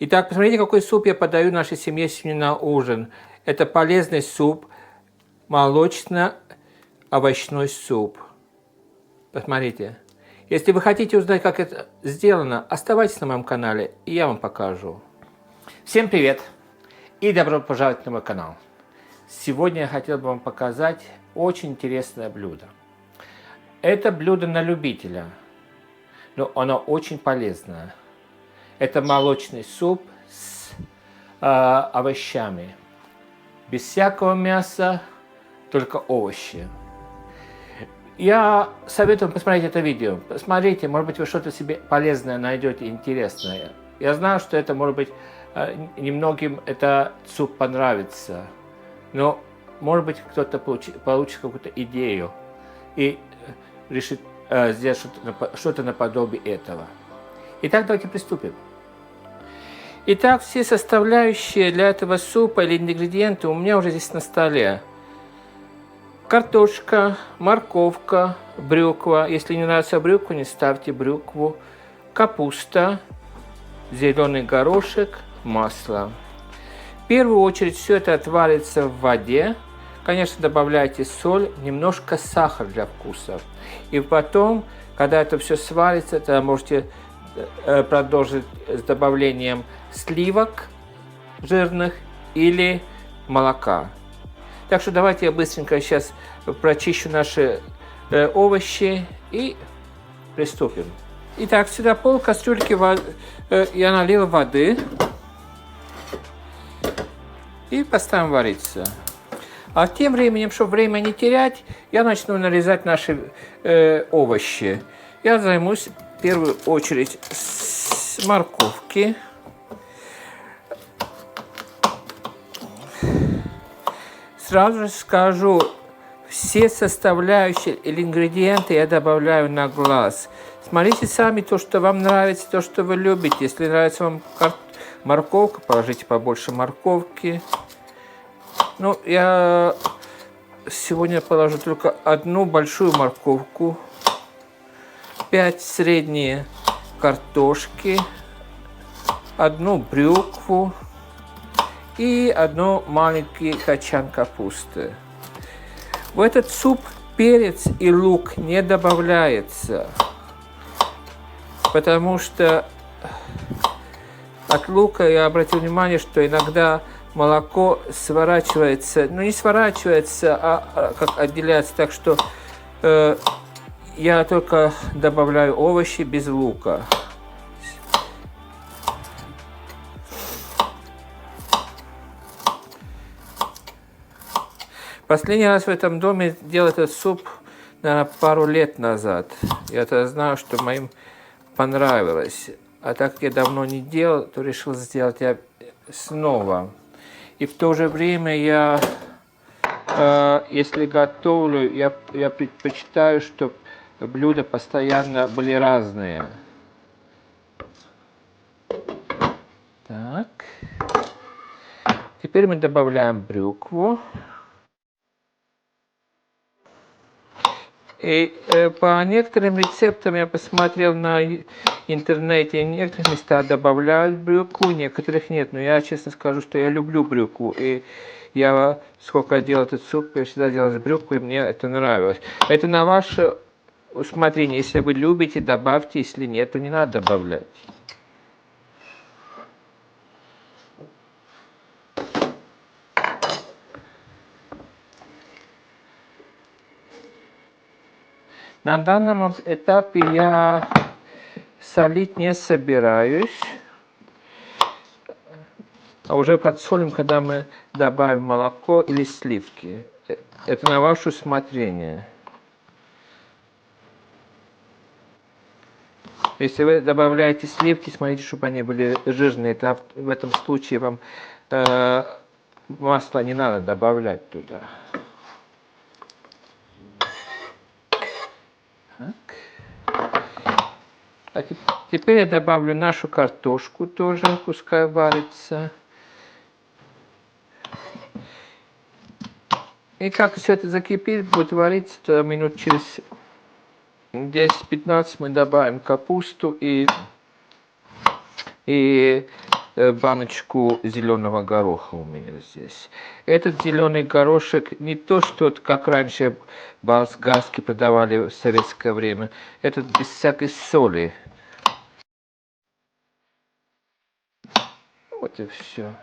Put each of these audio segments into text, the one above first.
Итак, посмотрите, какой суп я подаю нашей семье сегодня на ужин. Это полезный суп, молочно-овощной суп. Посмотрите. Если вы хотите узнать, как это сделано, оставайтесь на моем канале, и я вам покажу. Всем привет и добро пожаловать на мой канал. Сегодня я хотел бы вам показать очень интересное блюдо. Это блюдо на любителя, но оно очень полезное. Это молочный суп с овощами. Без всякого мяса, только овощи. Я советую посмотреть это видео. Посмотрите, может быть, вы что-то себе полезное найдете, интересное. Я знаю, что это, может быть, немногим этот суп понравится. Но, может быть, кто-то получит какую-то идею и решит сделать что-то наподобие этого. Итак, давайте приступим. Итак, все составляющие для этого супа или ингредиенты у меня уже здесь на столе. Картошка, морковка, брюква. Если не нравится брюква, не ставьте брюкву. Капуста, зеленый горошек, масло. В первую очередь все это отварится в воде. Конечно, добавляйте соль, немножко сахара для вкуса. И потом, когда это все сварится, тогда можете продолжить с добавлением сливок жирных или молока. Так что давайте я быстренько сейчас прочищу наши овощи и приступим. Итак, сюда пол кастрюльки я налил воды и поставим вариться. А тем временем, чтобы время не терять, я начну нарезать наши овощи. Я займусь в первую очередь с морковки. Сразу же скажу, все составляющие или ингредиенты я добавляю на глаз. Смотрите сами то, что вам нравится, то, что вы любите. Если нравится вам морковка, положите побольше морковки. Ну, я сегодня положу только одну большую морковку, 5 средние картошки, одну брюкву и одну маленький качан капусты. В этот суп перец и лук не добавляется, потому что от лука я обратил внимание, что иногда молоко сворачивается, ну не сворачивается, а как отделяется, так что я только добавляю овощи без лука. Последний раз в этом доме делал этот суп, наверное, пару лет назад. Я тогда знаю, что моим понравилось. А так как я давно не делал, то решил сделать я снова. И в то же время я, если готовлю, я предпочитаю, чтобы блюда постоянно были разные. Так. Теперь мы добавляем брюкву. И по некоторым рецептам я посмотрел на интернете, в некоторых местах добавляют брюкву, некоторых нет. Но я честно скажу, что я люблю брюкву. И я, сколько делал этот суп, я всегда делал с брюквой, и мне это нравилось. Это на ваше усмотрение. Если вы любите, добавьте, если нет, то не надо добавлять. На данном этапе я солить не собираюсь, а уже подсолим, когда мы добавим молоко или сливки. Это на ваше усмотрение. Если вы добавляете сливки, смотрите, чтобы они были жирные. Это в этом случае вам масло не надо добавлять туда. А теперь я добавлю нашу картошку тоже, пускай варится. И как все это закипит, будет вариться, то минут через 10-15 мы добавим капусту и баночку зеленого гороха у меня здесь. Этот зеленый горошек не то, что как раньше болгарский продавали в советское время. Этот без всякой соли. Вот и все.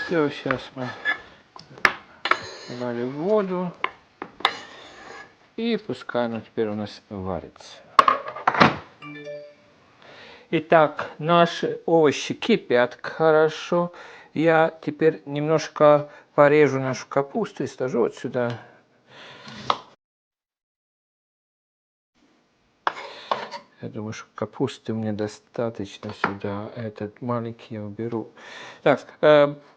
Все, сейчас мы налили воду. И пускай оно теперь у нас варится. Итак, наши овощи кипят хорошо. Я теперь немножко порежу нашу капусту и сложу вот сюда. Я думаю, что капусты мне достаточно сюда. Этот маленький я уберу. Так,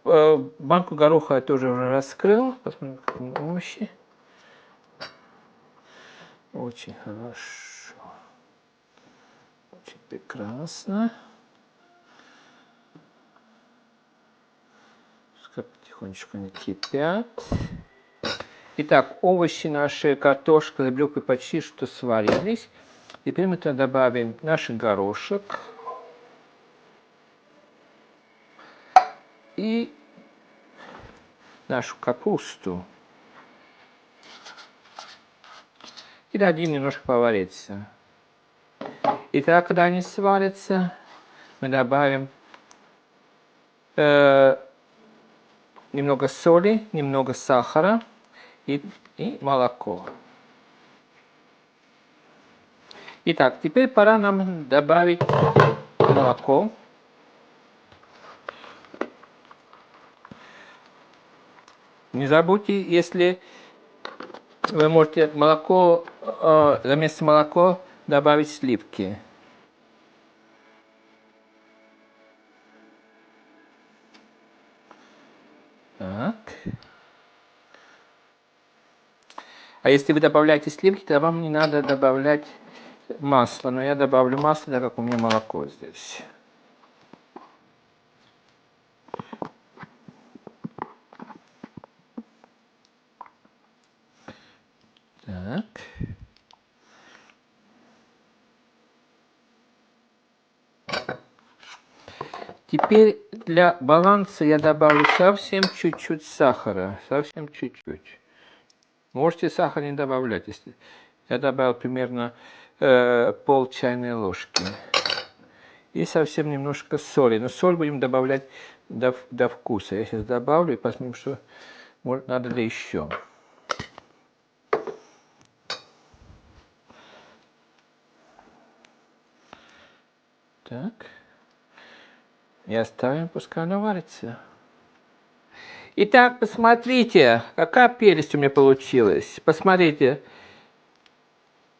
банку гороха я тоже уже раскрыл. Посмотрим, какие овощи. Очень хорошо. Очень прекрасно. Пускай потихонечку они кипят. Итак, овощи наши, картошка и брюквы почти что сварились. Теперь мы туда добавим наш горошек. И нашу капусту. И дадим немножко повариться. Итак, когда они сварятся, мы добавим немного соли, немного сахара и молоко. Итак, теперь пора нам добавить молоко. Не забудьте, если вы можете молоко, вместо молока добавить сливки. Так. А если вы добавляете сливки, то вам не надо добавлять масло. Но я добавлю масло, так как у меня молоко здесь. Так. Теперь для баланса я добавлю совсем чуть-чуть сахара. Совсем чуть-чуть. Можете сахар не добавлять. Если я добавил примерно пол чайной ложки. И совсем немножко соли. Но соль будем добавлять до вкуса. Я сейчас добавлю и посмотрим, что надо ли еще. Так. И оставим, пускай оно варится. Итак, посмотрите, какая прелесть у меня получилась. Посмотрите.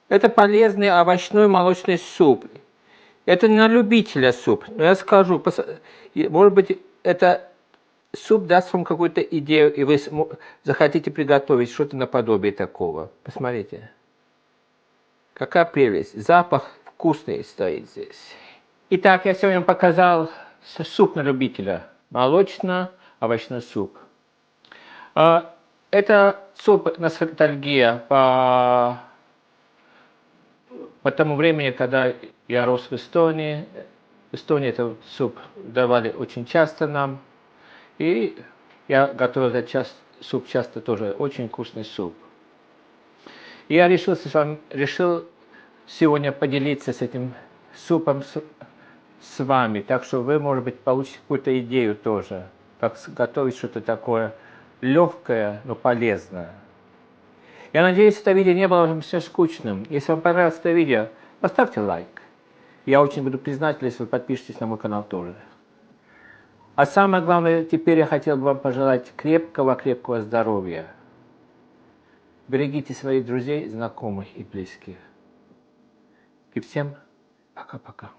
Это полезный овощной молочный суп. Это не на любителя суп, но я скажу, может быть, это суп даст вам какую-то идею, и вы захотите приготовить что-то наподобие такого. Посмотрите. Какая прелесть. Запах вкусный стоит здесь. Итак, я сегодня показал суп на любителя. Молочно-овощной суп. Это суп ностальгия по тому времени, когда я рос в Эстонии. В Эстонии этот суп давали очень часто нам. И я готовил этот суп часто тоже. Очень вкусный суп. И я решил сегодня поделиться с этим супом с вами. Так что вы, может быть, получите какую-то идею тоже. Как готовить что-то такое легкое, но полезное. Я надеюсь, это видео не было вам все скучным. Если вам понравилось это видео, поставьте лайк. Я очень буду признателен, если вы подпишетесь на мой канал тоже. А самое главное, теперь я хотел бы вам пожелать крепкого здоровья. Берегите своих друзей, знакомых и близких. И всем пока-пока.